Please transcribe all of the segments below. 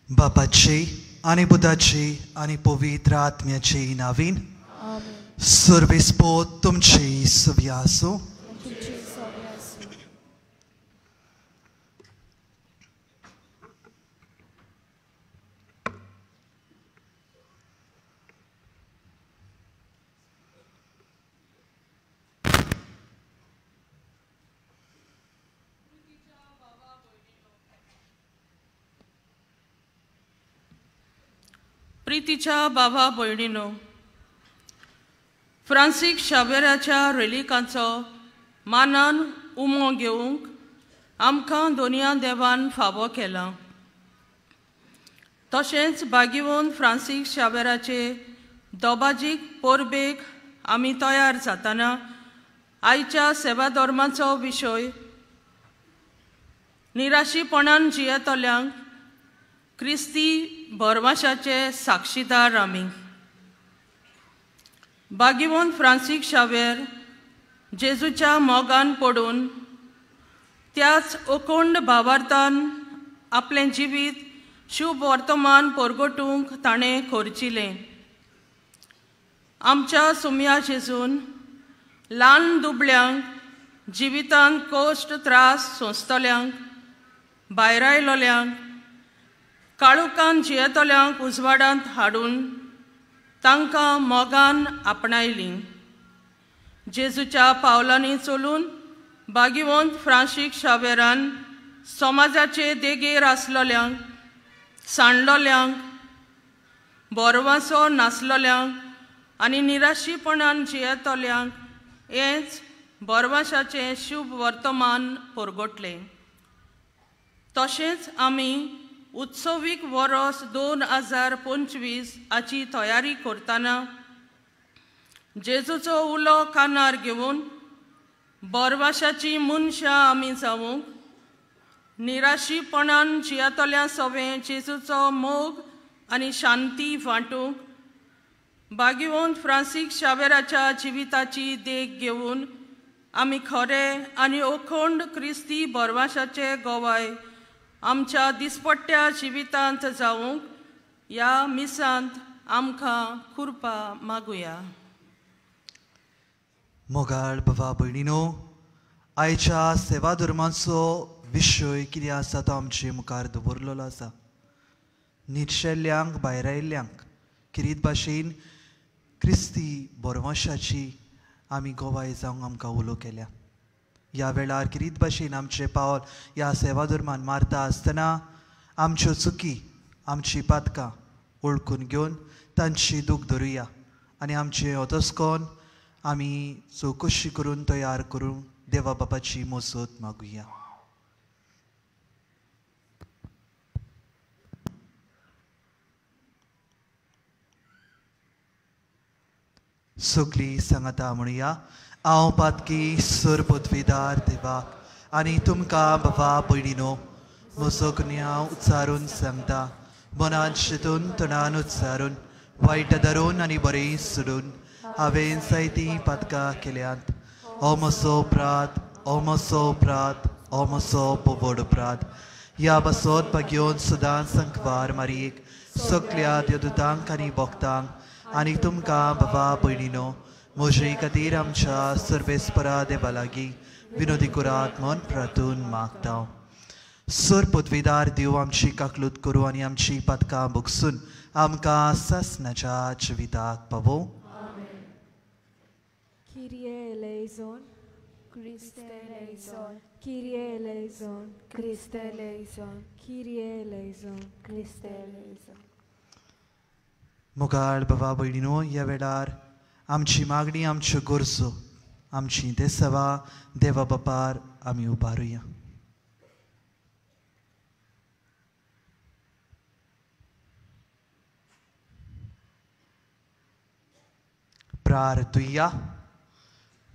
बापाचे आणि पुताचे आणि पवित्र आत्म्याचे नावीन सर्वेस्पोत तुमचे सव्यासो. प्रीतीच्या बाबा भयणीनो, फ्रांसीस शावेराच्या रेलिकांचो मानान उमो घेवंक आमकां दोनया देवान फावो केला. तशेंच भागिवंत फ्रांसीस शावेराचे दोबाजीक पोरबेक आमी तयार जाताना आयच्या सेवा धर्माचो विशय निराशीपणान जियेतल्यांक क्रिस्ती भरवशाचे साक्षीदार आमी. भागिवंत फ्रांसीस शावेर जेजूच्या मोगान पडून त्याच अखंड भावार्थान आपलें जिवीत शुभ वर्तमान परगटूंक ताणें खर्चिलें. आमच्या सुम्या जेजून ल्हान दुबळ्यांक, जिवितांत कश्ट त्रास सोंसतल्यांक, भायर आयलोल्यांक, काळुकान जियेतल्यांक उजवाडांत हाडून तांकां मोगान आपणायलीं. जेजूच्या पावलांनी चलून भागिवंत फ्रांसीस शावेरान समाजाचे देगेर आसलोल्यांक, सांडलोल्यांक, बोरवांसो नासलोल्यांक आनी निराशीपणान जियेतल्यांक हेंच बोरवाशाचें शुभ वर्तमान परगटलें. तशेंच आमी उत्सवीक वर्स 2025 हाची तयारी करतना जेजूचो उलो कानार घेवन बोरवाशाची मनशां आमी जावूंक, निराशीपणान जियेतल्या सवें जेजूचो मोग आनी शांती वांटूंक, भागिवंत फ्रांसीस शावेराच्या जिविताची देख घेवन आमी खरें आनी अखंड क्रिस्ती बोरवाशाचे गोवाय आमच्या दिसपट्ट्या जिवितांत जावंक ह्या मिसांत आमकां कृपा मागुया. मोगाळ बाबा भयणीनो, आयच्या सेवा धर्माचो विशय कितें आसा तो आमचे मुखार दवरलेलो आसा. निरशेल्ल्यांक, भायर आयिल्ल्यांक किरीत भाशेन क्रिस्ती बोरवंशाची आमी गोवाय जावंक आमकां उलो केल्या. ह्या वेळार किरीत भाशेन आमचे पावल ह्या सेवा धर्मान मारता आसतना आमच्यो चुकी, आमची पातकां ओळखून घेवन तांची दूख धरुया आनी आमचे ओतस्कोन आमी चवकशी करून तयार करून देवा बापाची मजत मागुया. सगळीं सांगाता म्हणुया. हांव पातकी सर पदवीदार देवाक आनी तुमकां बाबा भयणीनो म्हजो गुन्यांव उच्चारून सांगता. मनान चिंतून तोंडान उच्चारून वायट धरून आनी बरें सोडून हांवें जायतीं पातकां केल्यांत. हो म्हजो अपराध, हो म्हजो अपराध, हो म्हजो पवड अपराध. ह्या बसत घेवन सदांच संकवार मारीक सगळ्या देवदूतांक आनी भक्तांक आनी तुमकां बाबा भयणीनो म्हजे खातीर आमच्या सर्वेस्परा देवा लागीं विनोदी करात म्हूण प्रार्थून मागता. सर पदवीदार देव आमची काकलूत करूं आनी आमची पातकां भोगसून आमकां सासणाच्या जिविताक पावो. Kyrie eleison, Christe eleison, Kyrie eleison, Christe eleison, Kyrie eleison, Christe eleison. मोगाळ बाबा भयणीनो, ह्या वेळार आमची मागणी, आमच्यो गरजो, आमची ते सेवा देवा बापार आमी उबारुया. प्रार्थुया.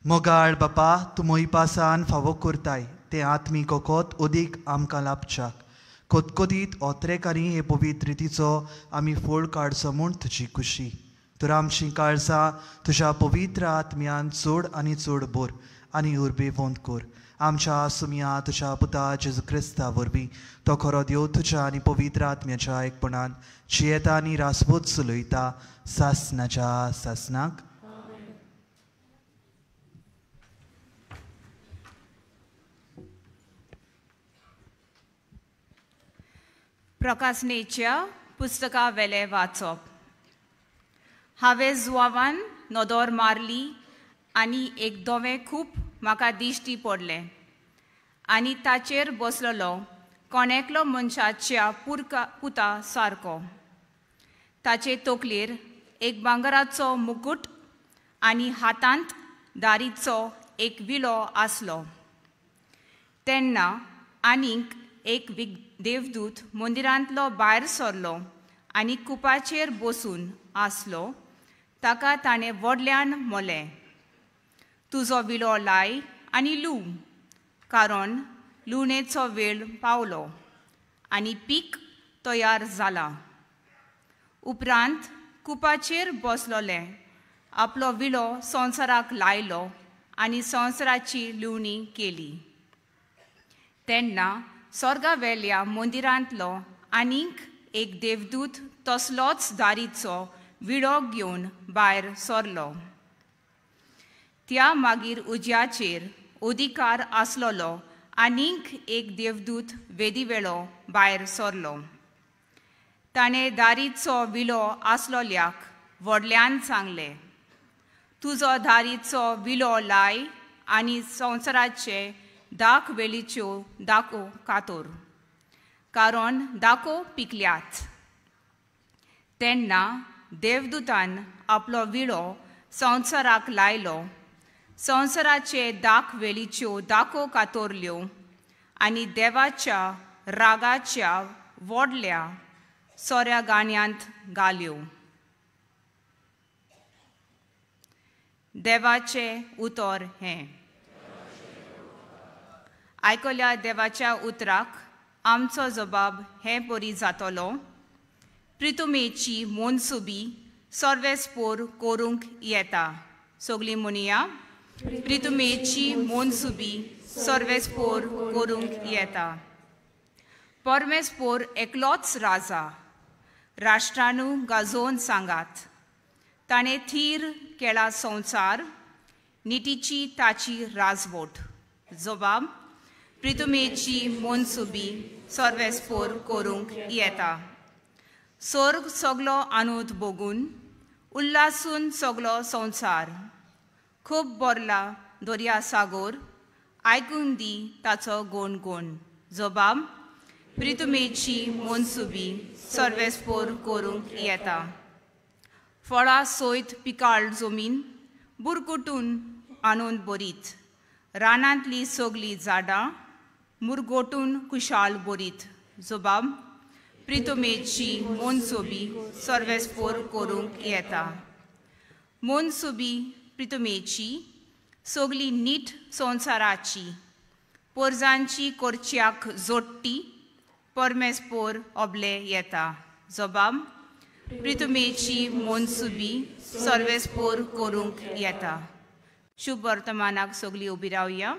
मोगाळ बापा, तूं मोई पासान फावो करताय ते आत्मीक ओकोत ओदीक आमकां लाभच्याक कोतकोतीत ओत्रेक आनी हे पवित्र रितीचो आमी फोळ काडचो म्हूण तुजी खुशी. तर आमची काळजां तुज्या पवित्र आत्म्यान चड आनी चड बोर आनी उर्बेवंत कोर आमच्या सुमया तुझ्या पुता जेजू क्रिस्ता वरवीं तो खरो देव तुझ्या आनी पवित्र आत्म्याच्या एकपणान जियेता आनी रासबोत चलयता सासनाच्या सासनाक. प्रकाशनेच्या पुस्तका वेले वाचप. हांवें जुवावान नदर मारली आनी एक दोवें खूब म्हाका दिश्टी पडलें आनी ताचेर बसलेलो कोणेकलो मनशाच्या पुता सारको. ताचे तकलेर एक भांगराचो मुकुट आनी हातांत दारीचो एक विलो आसलो. तेन्ना आनीक एक देवदूत मंदिरांतलो भायर सरलो आनी कुपाचेर बसून आसलो. ताका ताणें व्हडल्यान म्हळें, तुजो विलो लाय आनी लू, कारण लुणेचो वेळ पावलो आनी पीक तयार जाला. उपरांत कुपाचेर बसलोले आपलो विलो संवसाराक लायलो आनी संवसाराची लुवणी केली. तेन्ना स्वर्गावेल्या मंदिरांतलो आनीक एक देवदूत तसलोच दारीचो विळो घेवन भायर सरलो. त्या मागीर उज्याचेर अधिकार आसलोलो आनीक एक देवदूत वेदिवेळो भायर सरलो. ताणें दारीचो विलो आसलोल्याक व्हडल्यान सांगलें, तुजो दारीचो विलो लाय आनी संवसाराचे दाख वेलीच्यो दाखो कातोर, कारण दाखो पिकल्यात. तेन्ना देवदूतान आपलो विळो संवसाराक लायलो. संवसाराचे दाख वेलीच्यो दाखो कातोरल्यो आनी देवाच्या रागाच्या व्हडल्या सोऱ्या गाण्यांत घाल्यो. देवाचे उतर हें. आयकल्या देवाच्या उतराक आमचो जबाब हे परी जातलो, प्रितुमेची मोनसुबी सर्वेस्पोर करूंक येता. सगळीं म्हणया, प्रितुमेची मोनसुबी सर्वेस्पोर करूंक येता. परमेस्पोर एकलोच राजा, राष्ट्रानू गाजोवन सांगात. ताणें थीर केला संवसार, निटीची ताची राजवट. जबाब, प्रितुमेची मोनसुबी सर्वेस्पोर करूंक येता. स्वर्ग सगलो आनूद बगून उल्हासून सगलो संवसार. खूब बोरला दर्या सागोर, आयकून दी ताचो गोणगोण. जबाब, प्रितुमेची मोनसुबी सर्वेस्पोर करूंक येता. फळां सोयत पिकाळ जमीन बुरकुटून आनून बरीत. रानांतली सगलीं झाडां मुरगोटून कुशाल बरीत. जबाब, प्रितुमेची मोनसुबी सर्वेस्पोर करूंक येता. मोनसुबी प्रितुमेची सगली नीट संवसाराची, पोरजांची कोरच्याक जोडटी परमेस्पोर ओबले येता. जबाब, प्रितुमेची मोनसुबी सर्वेस्पोर करूंक येता. शुभ वर्तमानाक सगलीं उबी रावया.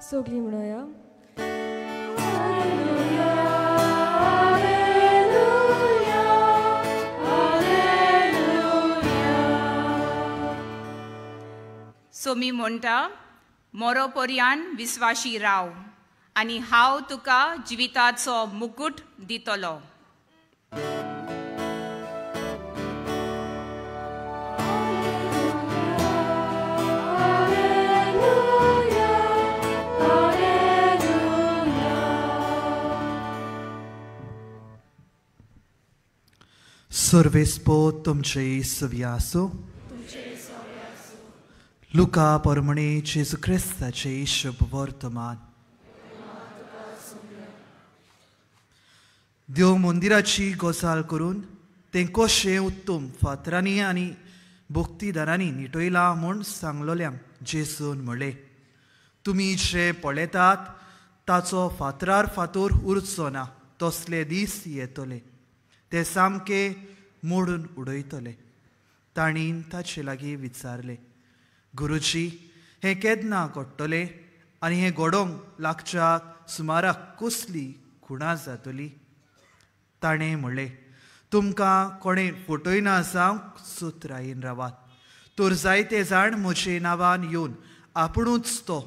सगलीं म्हणया, सोमी म्हणटा, मोरो पर्यान विस्वाशी राव आनी हांव तुका जिविताचो मुकुट दितलो. सर्वेस्पो तुमचे सव्यासो. लुका परमणे जेजू क्रिस्ताचे शुभ वर्तमान. देव मंदिराची गजाल करून तें कशें उत्तम फातरांनी आनी भक्तीदारांनी निटयलां म्हूण सांगलोल्यांक जेजून म्हणलें, तुमी जे पळयतात ताचो फातरार फातोर उरचो ना तसले दीस येतले, ते सामके मोडून उडयतले. ताणीन ताचे लागीं विचारले, गुरुजी, हें केन्ना घडटलें आनी हें घडोवंक लागच्याक सुमाराक कसली खुणां जातली? ताणें म्हणलें, तुमकां कोणें फटयना जावंक सूत राईन रावात. तर जायते जाण म्हजे नांवान येवन आपुणूच तो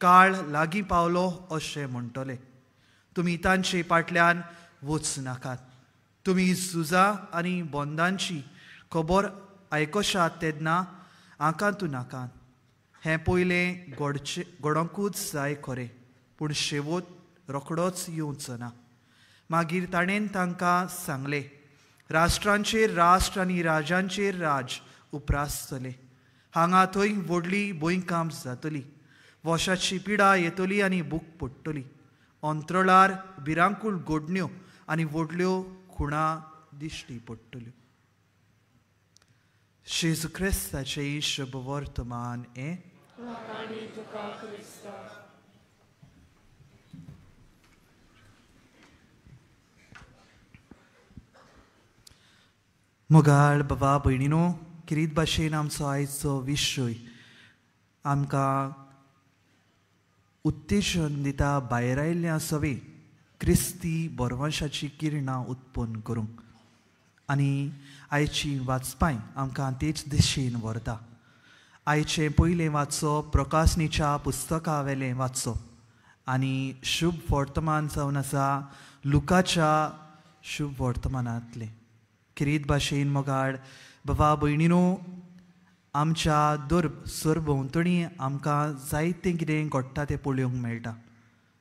काळ लागीं पावलो अशें म्हणटले. तुमी तांचे फाटल्यान वच नाकात. तुमी झुजां आनी बंदांची खबर आयकशात तेन्ना आकांतू नाकात. हें पयलें घडोवंकूच जाय खरें, पूण शेवट रोखडोच येवचो ना. मागीर ताणें तांकां सांगलें, राष्ट्रांचेर राष्ट्र आनी राजांचेर राज उप्रासतले. हांगा थंय व्हडली भुंयकांप जातली. वशाची पिडा येतली आनी भूक पडटली. अंतरळार भिरांकूळ घडण्यो आनी व्हडल्यो खुणां दिश्टी पडटल्यो. जेजू क्रिस्ताचें शुभ वर्तमान हें. मोगाळ बाबा भयणीनो, किरीत भाशेन आमचो आयचो विशय आमकां उत्तेजन दिता भायर आयिल्ल्या सवे क्रिस्ती बोरवंशाची किरणां उत्पन्न करूंक. आनी आयची वाचपाय आमकां तेच दिशेन व्हरता. आयचें पयलें वाचप प्रकाशनीच्या पुस्तका वेलें वाचप आनी शुभ वर्तमान जावन आसा लुकाच्या शुभ वर्तमानांतलें. किरीत भाशेन मोगाळ बाबा भयणीनो, आमच्या दर सरभोंवतणी आमकां जायतें कितें घडटा तें पळोवंक मेळटा.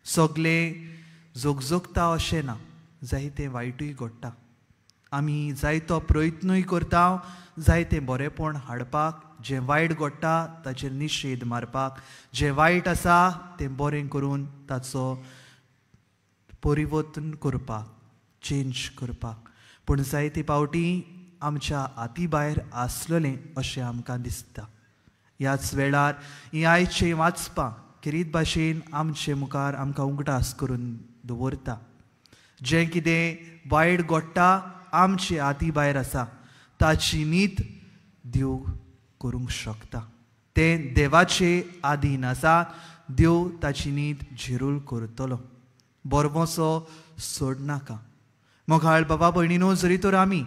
सगलें जोगजोगता अशें ना, जायतें वायटूय घडटा. आमी जायतो प्रयत्नूय करता जायतें बरेंपण हाडपाक. जें वायट घडटा ताचेर निशेध मारपाक, जें वायट आसा तें बरें करून ताचो परिवर्तन करपाक, चेंज करपाक. पूण जायते फावटी आमच्या हाती भायर आसलेलें अशें आमकां दिसता. ह्याच वेळार ही आयचें वाचपाक किरीत भाशेन आमचे मुखार आमकां उगडास करून दवरता. जें कितें वायट घडटा आमचे हाती भायर आसा ताची नीत देव करूंक शकता. तें देवाचे आधीन आसा. देव ताची नीत झिरूल करतलो. बोरवोसो सोडनाका. मोगाळ बाबा भयणीनो, जरी तर आमी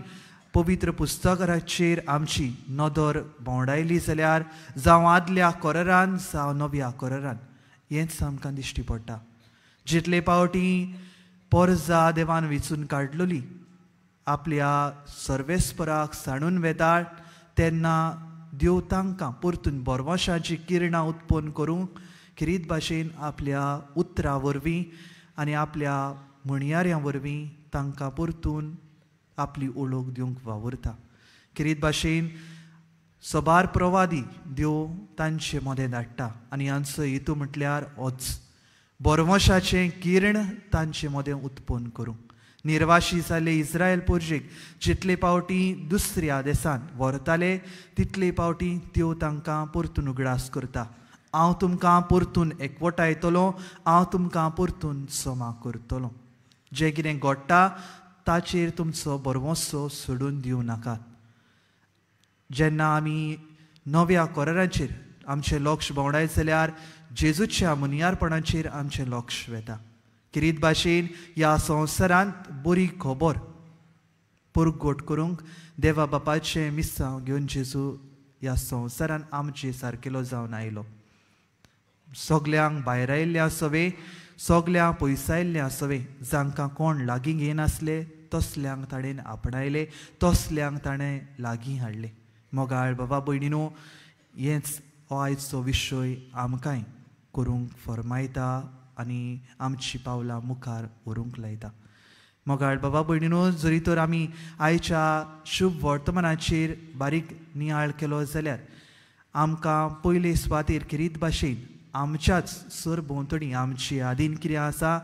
पवित्र पुस्तकाचेर आमची नदर भोंवडायली जाल्यार जावं आदल्या कोरारान जावं नव्या कोरारान हेंच आमकां दिश्टी पडटा. जितले फावटी परजा देवान वेंचून काडलोली आपल्या सर्वेस्पराक सांडून वेताळ तेन्ना देव तांकां परतून बोरवंशाची किरणां उत्पन्न करूंक किरीत भाशेन आपल्या उतरां वरवीं आनी आपल्या म्हणयाऱ्यां वरवीं तांकां परतून आपली ओळख दिवंक वावुरता. किरीत भाशेन सबार प्रवादी देव तांचे मदें धाडटा आनी हांचो हेतू म्हटल्यार होच, बोरवंशाचें किरण तांचे मदें उत्पन्न करूंक. निर्वाशी जाल्ले इस्रायल पोरजेक जितले फावटी दुसऱ्या देशांत व्हरताले तितले फावटी देव तांकां परतून उगडास करता. हांव तुमकां परतून एकवटायतलो, हांव तुमकां परतून जमा करतलो. जें कितें घडटा ताचेर तुमचो बोरवंसो सोडून दिवं नाकात. जेन्ना आमी नव्या कोराराचेर आमचें लक्ष भोंवडायत जाल्यार जेजूच्या मुनियारपणाचेर आमचें लक्ष वेता. किरीत भाशेन ह्या संवसारांत बरी खबर परगट करूंक देवा बापाचें मिसांव घेवन जेजू ह्या संवसारांत आमचे सारकेलो जावन आयलो. सगल्यांक भायर आयिल्ल्या सवे, सगल्यांक पयसायिल्ल्या सवे, जांकां कोण लागीं घेयनासले तसल्यांक ताणें आपणायले, तसल्यांक ताणें लागीं हाडले. मोगाळ बाबा भयणीनो, हेंच हो आयचो विशय आमकांय करूंक फरमायता आनी आमची पावलां मुखार व्हरूंक लायता. मोगाळ बाबा भयणीनो, जरी तर आमी आयच्या शुभ वर्तमानाचेर बारीक नियाळ केलो जाल्यार आमकां पयले सुवातेर किरीत भाशेन आमच्याच सरभोंवतणी आमची आदीन कितें आसा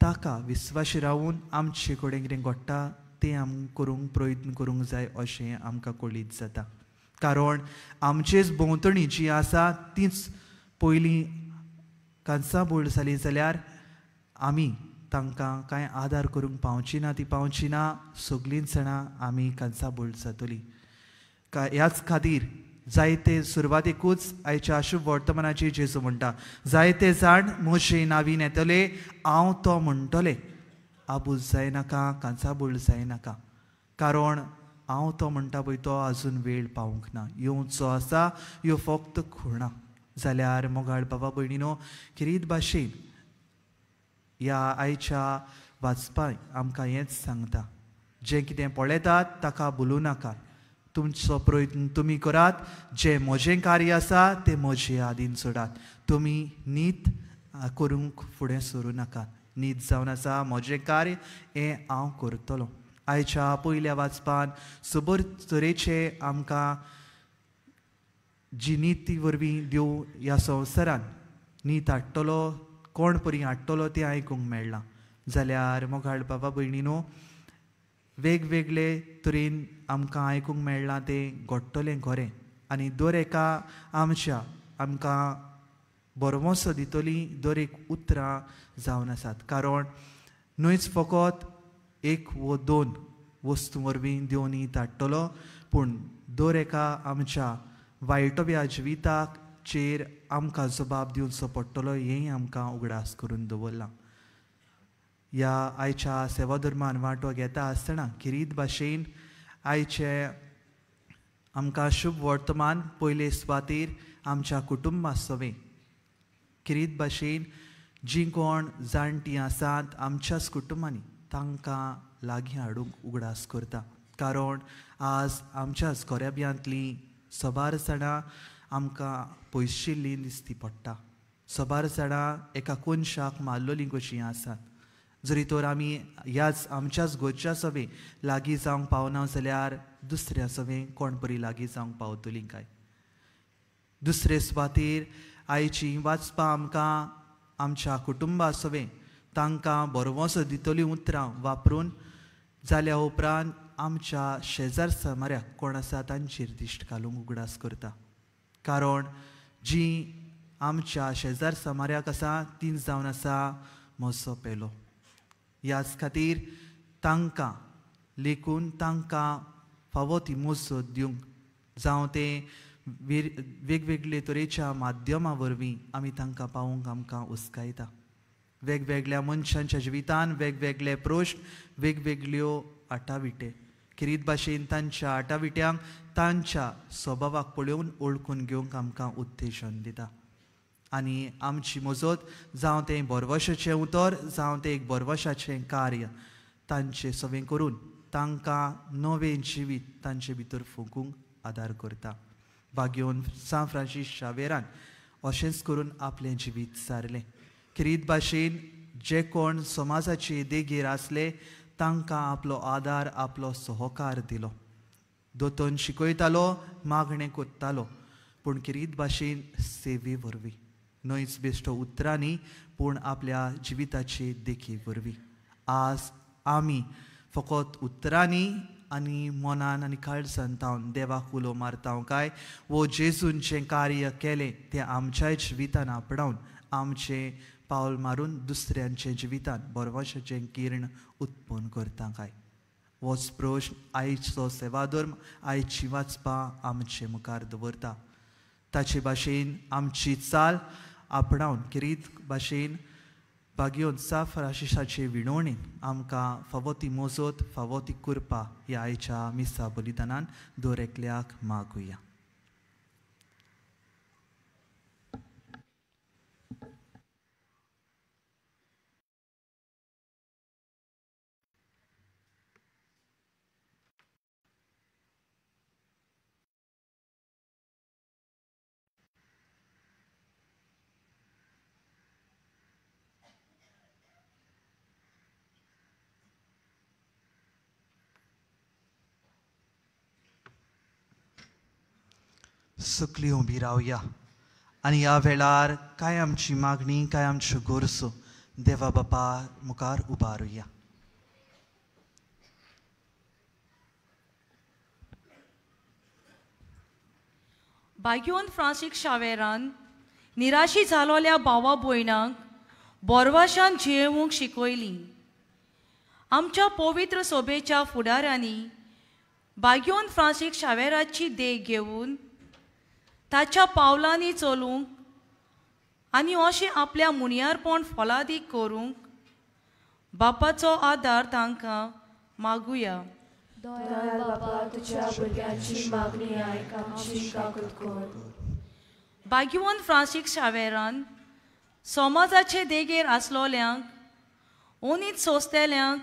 ताका विस्वाशी रावून आमचे कडेन कितें घडटा तें आमी करूंक प्रयत्न करूंक जाय अशें आमकां कळीत जाता. कारण आमचेच भोंवतणी जी आसा तीच पयलीं कंसाबूळ जाली जाल्यार आमी तांकां कांय आदार करूंक पावची ना, ती पावची ना, सगळींच जाणां आमी कंसाबूळ जातली. ह्याच खातीर जायते सुरवातेकूच आयच्या शुभ वर्तमानाची जेजू म्हणटा, जायते जाण म्हजे नांवीन येतले, हांव तो म्हणटले, आबूज जायनाका, कंसाबूळ जायनाका, कारण हांव तो म्हणटा पळय तो आजून वेळ पावूंक ना. येवचो आसा, ह्यो फक्त खुणा. जाल्यार मोगाळ बाबा भयणीनो, किरीत भाशेन ह्या आयच्या वाचपाय आमकां हेंच सांगता, जें कितें पळयतात ताका भुलूं नाका. तुमचो प्रयत्न तुमी करात, जें म्हजें कार्य आसा तें म्हजे आदीन सोडात. तुमी नीत करूंक फुडें सरूं नाका. नीत जावन आसा म्हजें कार्य हें हांव करतलों. आयच्या पयल्या वाचपान सबूर तरेचे आमकां जी नीती वरवीं देव ह्या संवसारान नीत हाडटलो, कोण परी हाडटलो तें आयकूंक मेळ्ळां. जाल्यार मोगाळ बाबा भयणीनो, वेगवेगळे तरेन आमकां आयकूंक मेळ्ळां तें घडटलें खरें. आनी दर एका आमकां बरवंसो दितली दर एक उतरां जावन आसात. कारण न्हयच फकत एक वो दोन वस्तू वरवीं देव नीत हाडटलो, पूण दर एका आमच्या वायटव्या जिविताक चेर आमकां जबाब दिवचो पडटलो, हेंय आमकां उगडास करून दवरलां. ह्या आयच्या सेवा धर्मान वांटो घेता आसतना किरीत भाशेन आयचे आमकां शुभ वर्तमान पयले सुवातेर आमच्या कुटुंबा सवें किरीत भाशेन जीं कोण जाणटीं आसात आमच्याच कुटुंबांनी तांकां लागीं हाडूंक उगडास करता. कारण आज आमच्याच गोऱ्याब्यांतलीं सोबार जाणां आमकां पयशिल्लीं दिसती पडटा. सोबार जाणां एका कोनशाक मारलोलीं कशीं आसात. जरी तर आमी ह्याच आमच्याच गोंयच्या सवें लागीं जावंक पावना जाल्यार दुसऱ्या सवें कोण परी लागीं जावंक पावतलीं काय. दुसरे सुवातेर आयची वाचपां आमकां आमच्या कुटुंबा सवें तांकां बरवंसो दितलीं उतरां वापरून जाल्या उपरांत आमच्या शेजार समाऱ्याक कोण आसा तांचेर दिश्ट घालूंक उगडास करता. कारण जीं आमच्या शेजार समाऱ्याक आसा तीं जावन आसा म्हजो पेलो. ह्याच खातीर तांकां लेखून तांकां फावो ती मजत दिवंक जावं तें वेगवेगळे तरेच्या माध्यमां वरवीं आमी तांकां पावोवंक आमकां उस्कायता. वेगवेगळ्या मनशांच्या जिवितान वेगवेगळे प्रश्न, वेगवेगळ्यो आटाविटे. किरीत भाशेन तांच्या आटाविट्यांक तांच्या स्वभावाक पळोवन ओळखून घेवंक आमकां उत्तेजन दिता. आनी आमची मजत जावं तें बरवशाचें उतर जावं तें एक बरवशाचें कार्य तांचें सवें करून तांकां नवें जिवीत तांचे भितर फुगूंक आदार करता. भाग्योन सान फ्रांसीस शावेरान अशेंच करून आपलें जिवीत सारलें. किरीत भाशेन जे कोण समाजाचे देगेर आसले तांकां आपलो आदार, आपलो सहकार दिलो. दोतोन शिकयतालो, मागणें कोत्तालो, पूण किरीत भाशेन सेवे वरवीं न्हयच बेश्टो उतरांनी पूण आपल्या जिविताचे देखे वरवीं. आज आमी फकत उतरांनी आनी मनान आनी काळजान तावन देवाक उलो मारता काय वो जेजून जें कार्य केलें तें आमच्याय जिवितान आपणावन आमचें पावल मारून दुसऱ्यांचे जिवितान बरवशाचें किर्ण उत्पन्न करता काय. होच प्रश्न आयचो सेवा धर्म आयची वाचपां आमचे मुखार दवरता. ताचे भाशेन आमची चाल आपणावन किरीत भाशेन भाग्योन सान फ्रांसिसाचे विणवणेन आमकां फावो ती मजत, फावो ती कृपा ह्या आयच्या मिसा बलिदानान दर एकल्याक मागुया. सुकली उबी रावया आनी ह्या वेळार काय आमची मागणी, काय आमच्यो गोरसो देवा बापा मुखार उबारुया. भाग्योन फ्रांसीस शावेरान निराशी जालोल्या भावा भयणांक बोरवाशान जियेवूंक शिकयली. आमच्या पवित्र सभेच्या फुडाऱ्यांनी बाग्योन फ्रांसीस शावेराची देख घेवन ताच्या पावलांनी चलूंक आनी अशें आपल्या मुनियारपण फलादीक करूंक बापाचो आदार तांकां मागुया. दयाळ बाबा, तुझ्या भुरग्यांची मागणी आयक, आमची काकूट कर. बाग्योन फ्रांसीस शावेरान समाजाचे देगेर आसलोल्यांक, ओनीत सोंसतेल्यांक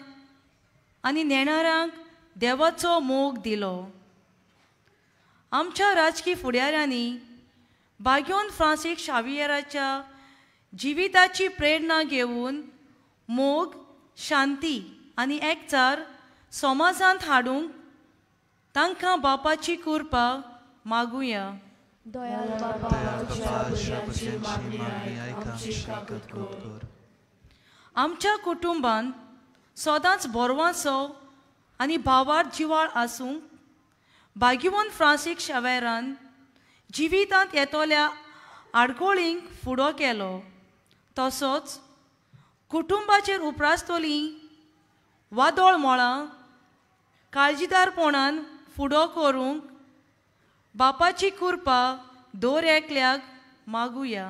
आनी नेणाऱ्यांक देवाचो मोग दिलो. आमच्या राजकीय फुडाऱ्यांनी बाग्योन फ्रांसीस शावियराच्या जिविताची प्रेरणा घेवन मोग, शांती आनी एकचार समाजांत हाडूंक तांकां बापाची कृपा मागुया. दयाळ बाबा, तुझ्या भुरग्यांची मागणी आयक, आमची काकूट कर. आमच्या कुटुंबान सदांच बोरवांचो आनी भावार्थ जिवाळ आसूंक बाग्योन फ्रांसीस शावेरान जिवितांत येतोल्या आडखळींक फुडो केलो. तसोच कुटुंबाचेर उपरासतलीं वादोळ मळां काळजीदारपणान फुडो करूंक बापाची कृपा दर एकल्याक मागुया.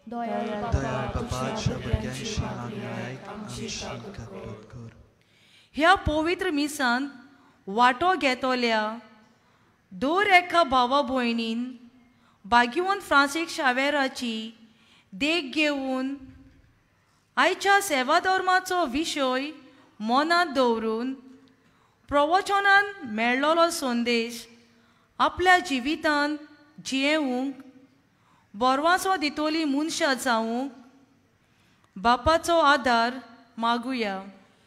दयाळ दयाळ बापाच्या भुरग्यांची मागणी आयक, आमची काकूट कर. ह्या पवित्र मिसान वांटो घेतोल्या दर एका भावा भयणीन बाग्योन फ्रांसीस शावेराची देख घेवन आयच्या सेवा धर्माचो विशय मनांत दवरून प्रवचनान मेळ्ळोलो संदेश आपल्या जिवितांत जियेवूंक, बोरवांचो दितोली मनशां जावूंक बापाचो आदार मागुया.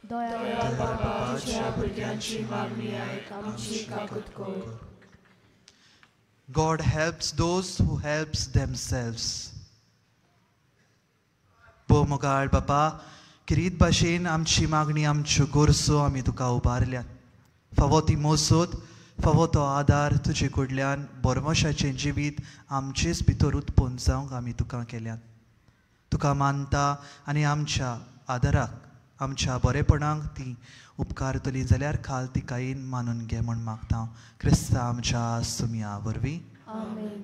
दयाळ बाबा, तुझ्या भुरग्यांची मागणी आयक, आमची काकूट कर. God helps those who helps themselves. पो मोगाळ बापा, किरीत भाशेन आमची मागणी, आमच्यो गोरसो आमी तुका उबारल्यात. फावो ती मोसत, फावो तो आदार तुजे कडल्यान बोरमोशाचें जिवीत आमचेच भितर उत्पन्न जावंक आमी तुका केल्यात. तुका मानता आनी आमच्या आदाराक, आमच्या बरेपणाक ती उपकारतली जाल्यार खाल ती कायीन मानून घे म्हूण मागता. क्रिस्ता आमच्या सुमया वरवीं. आमेन.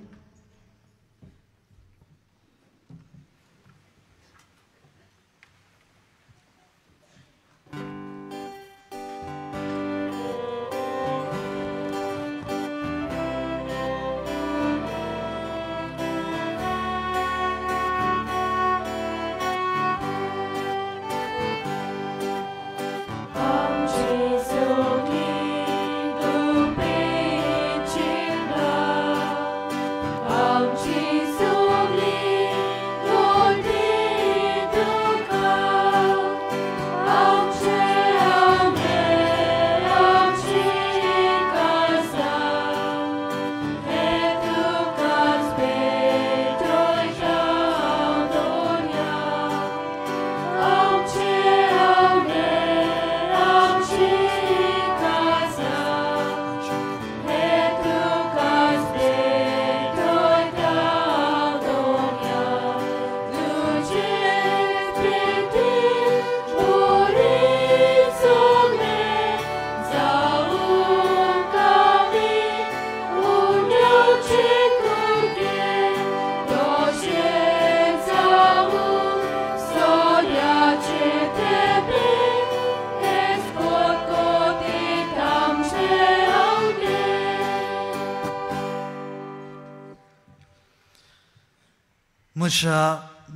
म्हज्या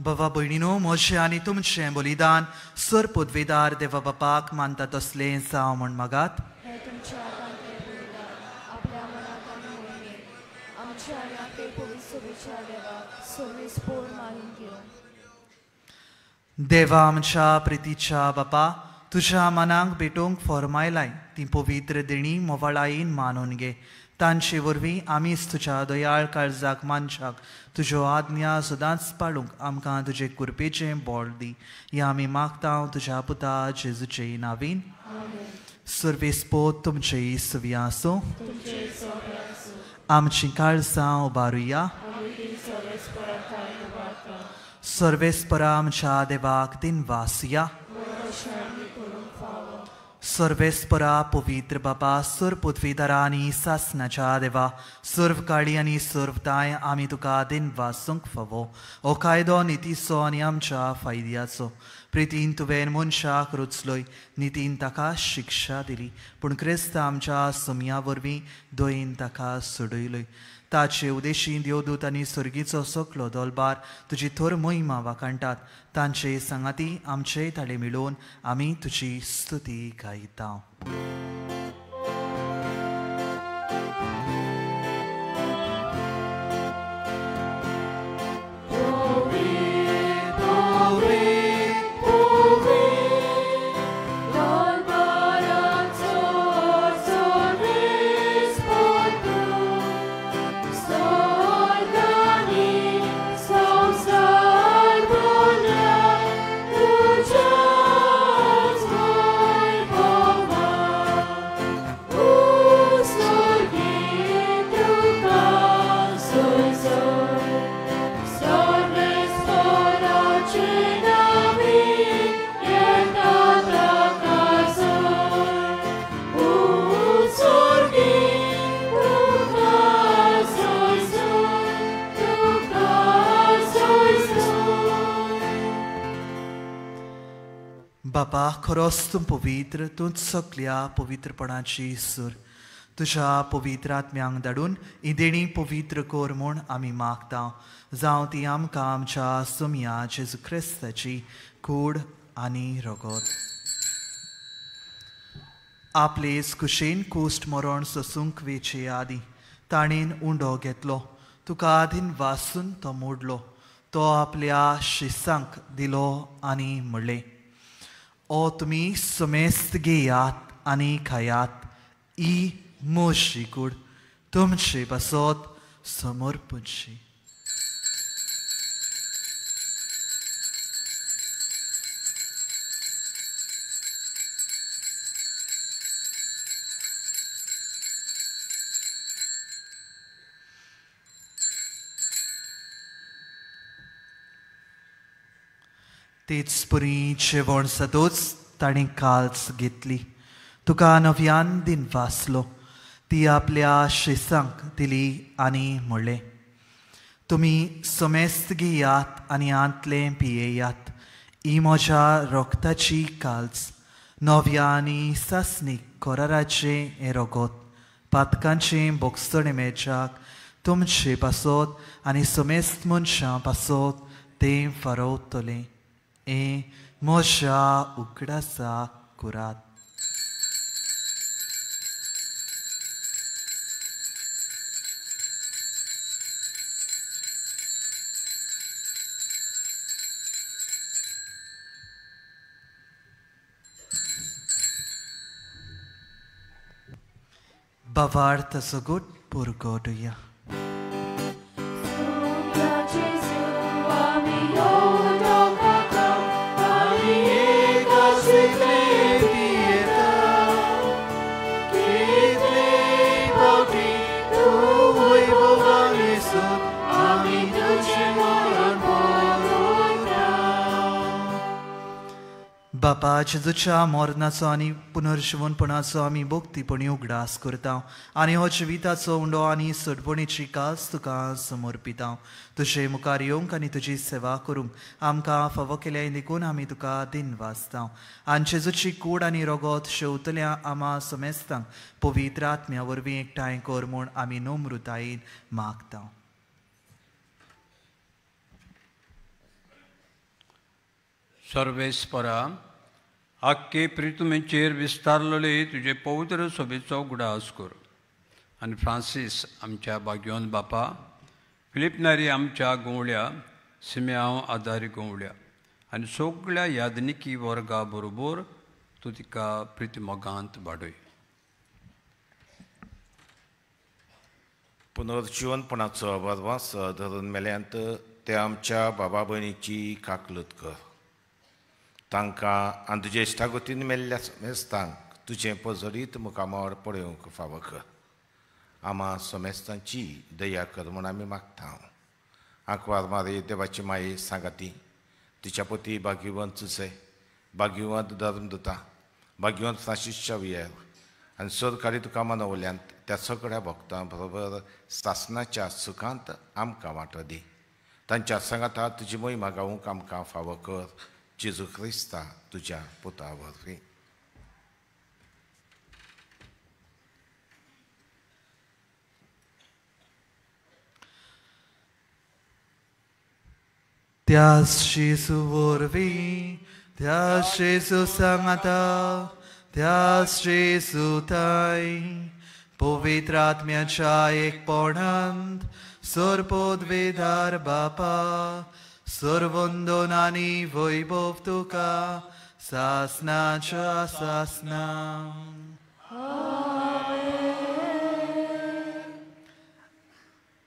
बाबा भयणीनो, म्हजें आनी तुमचें बलिदान सर पदवेदार देवा बापाक मानता तसलें जावं म्हण मागात. हे तुमच्या हातांतलें बलिदान आपल्या मनांत आनी मोहिमेंत आमच्या आनी आपले पवित्र सभेच्या देवाक सर्वेस्पोर मानून घेवन. देवा आमच्या प्रितीच्या बापा, तुज्या मनाक भेटोवंक फॉर्मायलाय ती पवित्र देणी मोवाळायेन मानून घे. तांचे वरवीं आमीच तुज्या दयाळ काळजाक मानशाक तुज्यो आज्ञा सदांच पाळूंक आमकां तुजे कृपेचें बोळ दी. हें आमी मागता तुज्या पुता जेजूचे नांवीन. सर्वेस्पोत तुमचे सवी आसूं. आमची काळजां उबारुया. सर्वेस्परा आमच्या देवाक दिनवास या सर्वेस्परा पवित्र बापा सर्व पृथ्वीदारा आनी सासनाच्या देवा सर्व काळी आनी सर्वताय आमी तुका दिनवासूंक फावो हो कायदो नितीचो आनी आमच्या फायद्याचो प्रितीन तुवें मनशाक रुचलोय नितीन ताका शिक्षा दिली पूण क्रिस्त आमच्या सुमया वरवीं दोयेन ताका सोडयलोय ताचे उदेशी देवदूत आनी सर्गीचो सकलो दोलबार तुजी थोर मोहिमा वाकाणटात तांचे सांगाती आमचे ताळे मिळोवन आमी तुजी स्तुती गायता बापा खरोच तूं पवित्र तूंच सगल्या पवित्रपणाची सूर तुज्या पवित्र आत्म्यांक धाडून ही देणी पवित्र कोर म्हूण आमी मागता जावं ती आमकां आमच्या सुमया जेजू क्रिस्ताची कूड आनी रगत आपलेच कुशेन कुश्ट मरण सोसूंक वेचे आदी ताणेन उंडो घेतलो तुका आदीन वासून तो मोडलो तो आपल्या शिसांक दिलो आनी म्हणलें ओ तुमी समेस्त घेयात आनी खायात ई मोशी कूड तुमचे पासत समोर पुंची तेच पुरी जेवण सदोच ताणें काल्स घेतली तुका नव्यान दिन वाचलो ती आपल्या शिसांक दिली आनी म्हणलें तुमी समेस्त घेयात आनी आंतलें पियेयात ही म्हज्या रोगताची काल्स नव्या आनी सासनीक कोराराचें हें रगत पातकांचें बोगसणे मेजाक तुमचे पासत आनी समेस्त मनशां पासत तें फारोवतलें ए म्हज्या उगडासा कुरात Bavarta sagut purgoduya. बापा जेजूच्या मरणाचो आनी पुनर्जीवनपणाचो आमी भोक्तीपणी उगडास करता आनी हो जिविताचो उंडो आनी सोडपणीची कास तुका समर्पिता तुजे मुखार येवंक आनी तुजी सेवा करूंक आमकां फावो केल्या देखून आमी तुका दिन वाचता आनी जेजूची कूड आनी रगत शेवतल्या आमा समेस्तांक पवित्र आत्म्या वरवीं एकठांय कर म्हूण आमी नम्रतायेन मागता सर्वेस्परा आख्खे प्रितुमेचेर विस्तारलेले तुजे पवित्र सोबेचो उगडास कर आनी फ्रांसीस आमच्या भाग्यवन बापा फिलिपनारी आमच्या गोवळ्या सिम्यांव आदारी गोवळ्या आनी सगळ्या यादनिकी वर्गा बरोबर तूं तिका प्रितमोगांत वाडय पुनर्जीवनपणाचो वरवास धरून मेल्यांत ते आमच्या बाबा भयणीची काकलत कर तांकां आनी तुजे इश्टागतीन मेल्ल्या समेस्तांक तुजें पजरीत मुखामोर पळोवंक फावो कर आमा समेस्तांची दया कर म्हूण आमी मागता आंकवार मारी देवाची माये सांगाती तिच्या पती भाग्यवंत चुचे, भाग्यवंत धर्मदुता, भाग्यवंत फ्रांसीस शावियर आनी सरकारी तुका मनवल्यांत त्या सगळ्या भक्तां बरोबर सासणाच्या सुखांत आमकां वांटो दी. तांच्या सांगाता तुजी महिमा गावूंक आमकां फावो कर. जेजू क्रिस्ता तुज्या पुता वरवीं. त्याच जेजू वरवीं, त्याच जेजू सांगाता, त्याच जेजू थंय पवित्र आत्म्याच्या एकपणांत सर्वोद्वेदार बापा सर्वंदोन आनी वैभव तुका सासणाच्या सासना.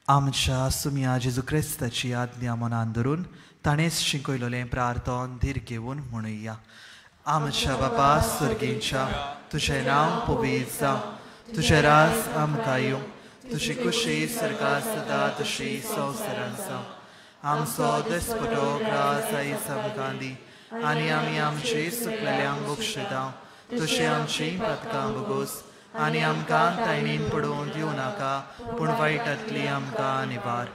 आमच्या सुम्या जेजू क्रिस्ताची आज्ञा मनान धरून ताणेंच शिकयलोलें प्रार्थन धीर घेवन म्हणुया. आमच्या बापा सर्गेच्या तुजें नांव पवित्र जावं, तुजें राज आमकां येवं, तुजी कुशी सर्गास सदा तशी संवसारांत जावं. आमचो दिसपटो ग्रास आयज आमकां दी आनी आमी आमची सुकलेल्यांक बक्षिता. तशी आमची पथकां बगोस आनी आमकां तायणीन पडोवन दिवं नाका, पूण वायटांतली आमकां निवार.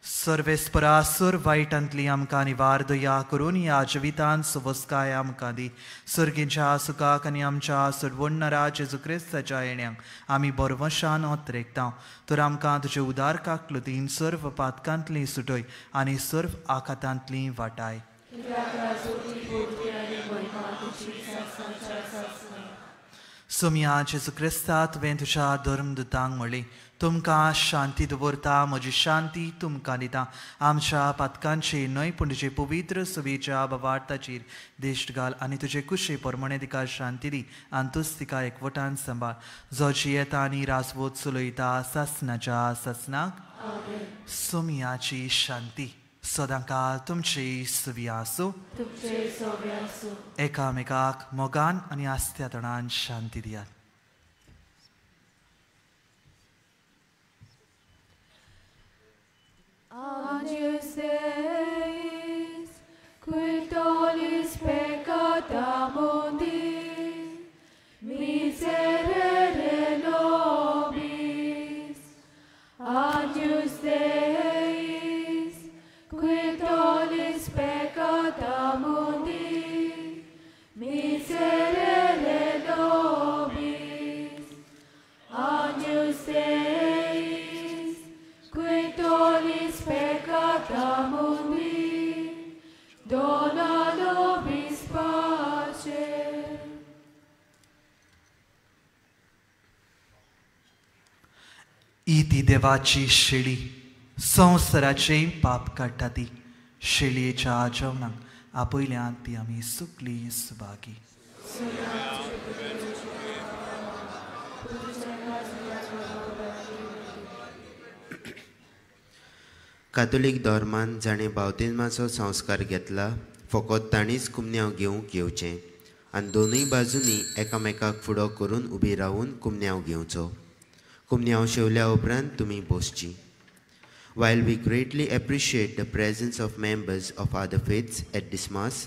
सर्वेस्परासूर वायटांतली आमकां निवार दया करून ह्या जिवितांत सुवस्काय आमकां दी. सर्गीच्या सुखाक आनी आमच्या सडवडणारा जेजू क्रिस्ताच्या येण्याक आमी बरवशान ओत्रेकता. तर आमकां तुजे उदार काकलुतीन सर्व पातकांतली सुटय आनी सर्व आखातांतली वाटाय. सुम्या जेजू क्रिस्ता तुवें तुज्या धर्मदुतांक म्हणलें, तुमकां शांती दवरता, म्हजी शांती तुमकां दिता. आमच्या पातकांचेर न्हय पूण तुजे पवित्र सुवेच्या बवार्थाचेर दिश्ट घाल आनी तुजे कुशे परमणे तिका शांती दी आनी तूंच तिका एकवटान सांबाळ. जो जियेता आनी रासवत चलयता सासणाच्या सासणाक. सुम्याची शांती सदांकाळ तुमची सुवी आसूं. एकामेकाक मोगान आनी आस्त्यातणान शांती दियात. Agnus Deis, qui tollis peccata mundi, miserere nobis. Agnus Deis, qui tollis peccata mundi, miserere nobis. Agnus Deis, qui tollis peccata mundi, dona nobis pace. ती देवाची शेळी संवसाराचे पाप काडटा. ती शेळयेच्या जेवणाक आपयल्यांत ती आमी सुकली सुभागी. कातोलीक धर्मान जाणें बावतिस्माचो संस्कार घेतला फकत ताणीच कुमन्यांव घेवंक येवचें आनी दोनूय बाजूंनी एकामेकाक फुडो करून उबी रावून कुमन्यांव घेवचो. कुमन्यांव शेवल्या उपरांत तुमी बसची. While we greatly appreciate the presence of members of other faiths at this Mass,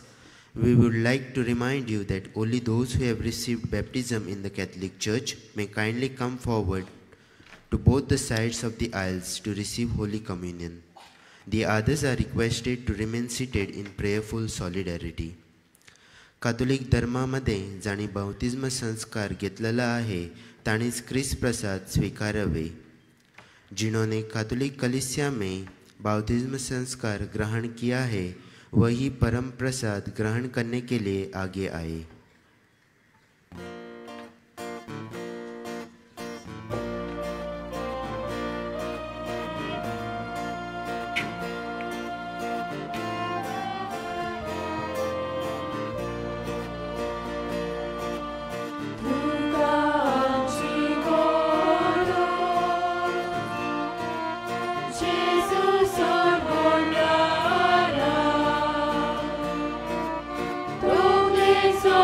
we would like to remind you that only those who have received baptism in the Catholic Church may kindly come forward to both the sides of the aisles to receive Holy Communion. The others are requested to remain seated in prayerful solidarity. कातोलिक धर्मामध्ये जाणी बावतिस्म संस्कार घेतलेला आहे ताणीच क्रिस्त प्रसाद स्वीकारावे. जिन्होंने कातोलिक कलीसिया में बावतिस्म संस्कार ग्रहण किया है वही परम प्रसाद ग्रहण करने के लिए आगे आए. So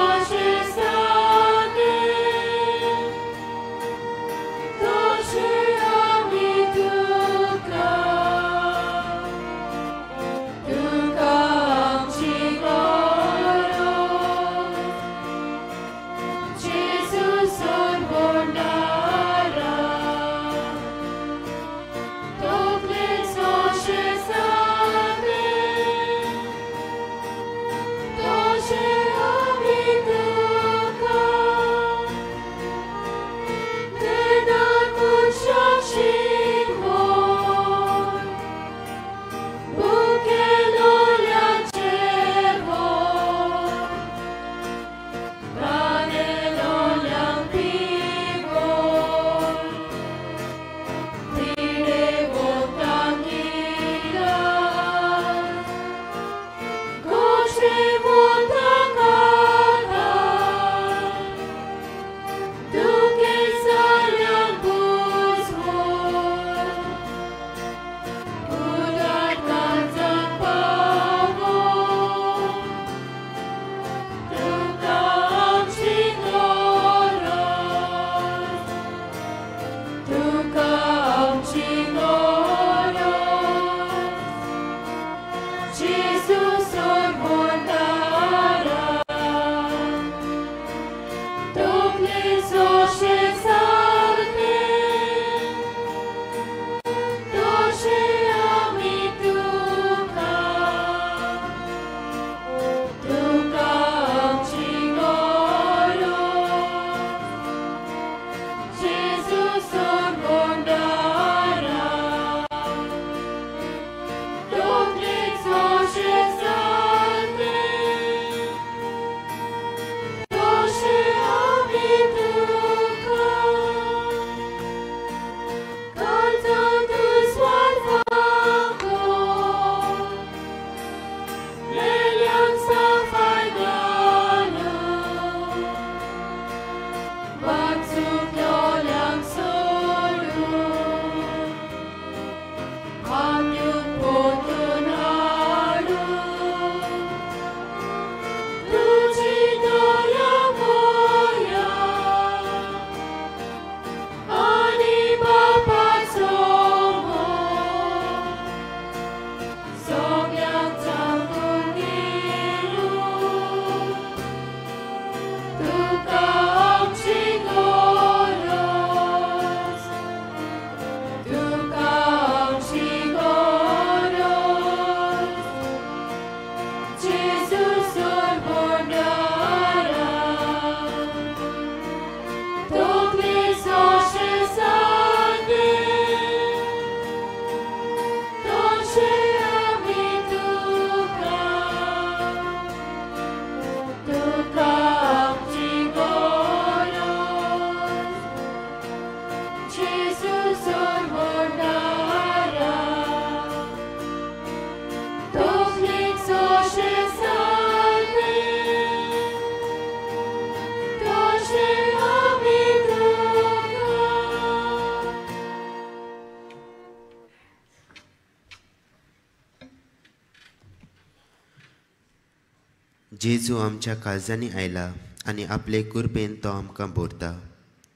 जेजू आमच्या काळजांनी आयला आनी आपले कुरबेन तो आमकां भरता.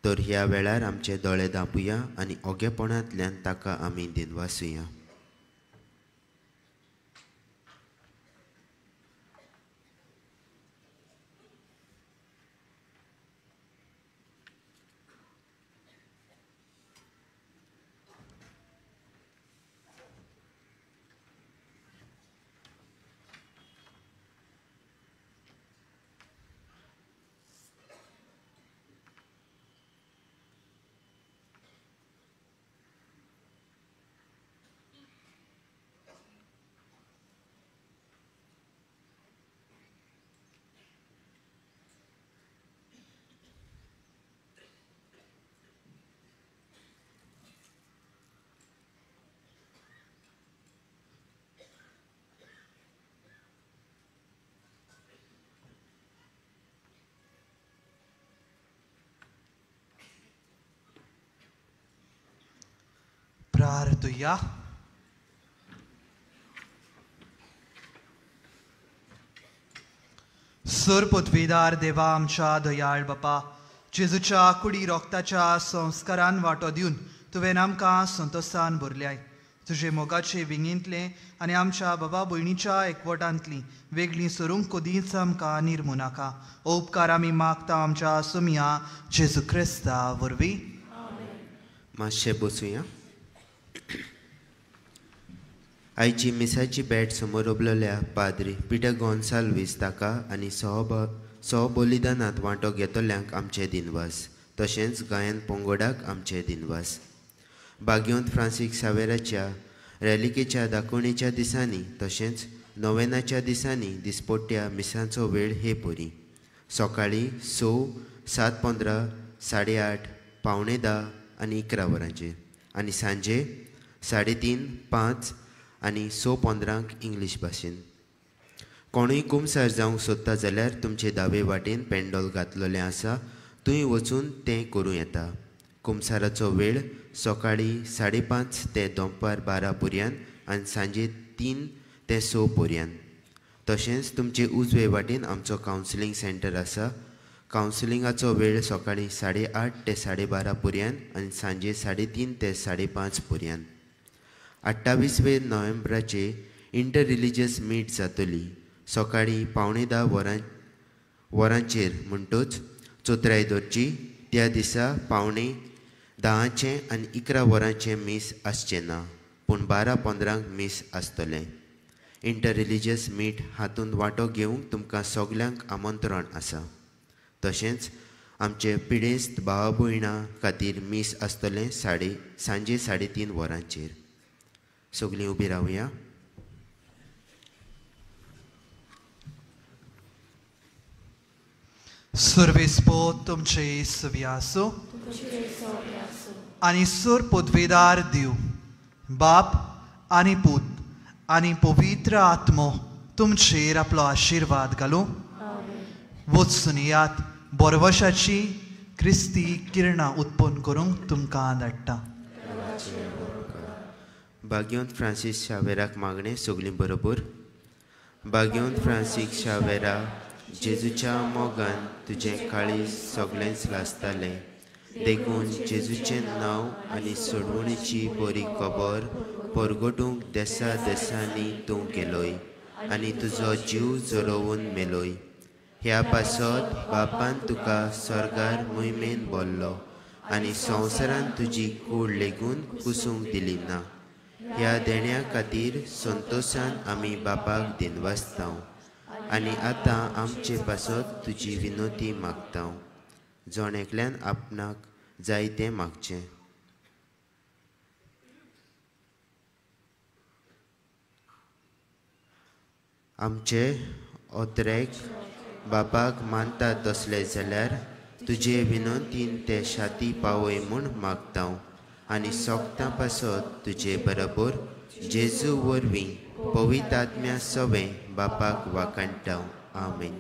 तर ह्या वेळार आमचे दोळे धांपुया आनी ओगेपणांतल्यान ताका आमी दिनवासुया. प्रार्थुया. सुर पृथ्वीदार देवा आमच्या दयाळ बापा, जेजूच्या कुडी रोगताच्या संस्कारान वांटो दिवन तुवें आमकां संतोशान भरल्याय. तुजे मोगाचे विंगींतले आनी आमच्या बाबा भयणीच्या एकवटांतली वेगळी सरूंक कदींच आमकां निर्मू नाका. हो उपकार आमी मागता आमच्या सुमिया जेजू क्रिस्ता वरवीं. मातशें बसूया. आयची मिसाची बॅट समोर उबलल्या पाद्री पिटर गोन्साल्वीस ताका आनी सहबलिदानांत वांटो घेतल्यांक आमचे दिनवास. तशेंच गायन पोंगोडाक आमचे दिनवास. बागयोंत फ्रांसीस सावेराच्या रॅलिकेच्या दाखोवणेच्या दिसांनी तशेंच नोवेनाच्या दिसांनी दिसपट्ट्या मिसांचो वेळ हे परी. सकाळीं 6, 7:15, 8:30, 9:45 आनी 11 वरांचेर आनी सांजे 3:30, 5 आनी 6:15 इंग्लीश भाशेन. कोणूय कुमसार जावंक सोदता जाल्यार तुमचे दावे वाटेन पेंडॉल घातलेलें आसा, थंय वचून तें करूं येता. कुमसाराचो वेळ सकाळीं 5:30 ते दनपार 12 पर्यंत आनी सांजे 3 ते 6 पर्यंत. तशेंच तुमचे उजवे वाटेन आमचो कावन्सिलींग सेंटर आसा. कावन्सिलिंगाचो वेळ सकाळीं 8:30 ते 12:30 पर्यंत आनी सांजे 3:30 ते 5:30 पर्यंत. 28 नोव्हेंबराचे इंटर रिलिजियस मीट जातली सकाळीं 9:15 वरांचेर म्हणटूच चोत्राय धरची. त्या दिसा 9:10 आनी 11 वरांचें मीस आसचें ना, पूण 12:15 मीस आसतलें. इंटर रिलिजियस मीट हातूंत वांटो घेवंक तुमकां सगल्यांक आमंत्रण आसा. तशेंच आमचे पिडेस्त भावा भयणां खातीर मीस आसतलें सांजे 3:30 वरांचेर. सगळीं उबी रावया. सर्वेस्पो तुमचे सव्यासो आनी सुर पदवेदार दिव बाप आनी पूत आनी पवित्र आत्मो तुमचेर आपलो आशिर्वाद घालूं. वचून यात बरवशाची क्रिस्ती किरणां उत्पन्न करूंक तुमकां धाडटा. बागयोंत फ्रांसीस शावेराक मागणें सगलीं बरोबर. बागयोंत फ्रांसीस शावेरा, जेजूच्या मोगान तुजें काळीज सगळेंच लासतालें. देखून जेजूचें नांव आनी सोडवणेची बरी खबर परगटूंक देसा देसांनी तूं गेलोय आनी तुजो जीव जरोवन मेलोय. ह्या पासत बापान तुका स्वर्गार मोहिमेन बोल्लो आनी संवसारान तुजी कूड लेगून कुसूंक दिली ना. ह्या देण्या खातीर संतोशान आमी बापाक दिनवासतांव आनी आतां आमचे पासत तुजी विनोती मागतांव. जोण एकल्यान आपणाक जाय तें मागचें. आमचे ओतरेक बापाक मानता तसले जाल्यार तुजे विनंतीन ते शाती पावय म्हूण मागतांव आनी सोगतां पासत तुजे बरोबर जेजू वरवीं पवित्र आत्म्या सवें बापाक वाकणटांव. आमेन.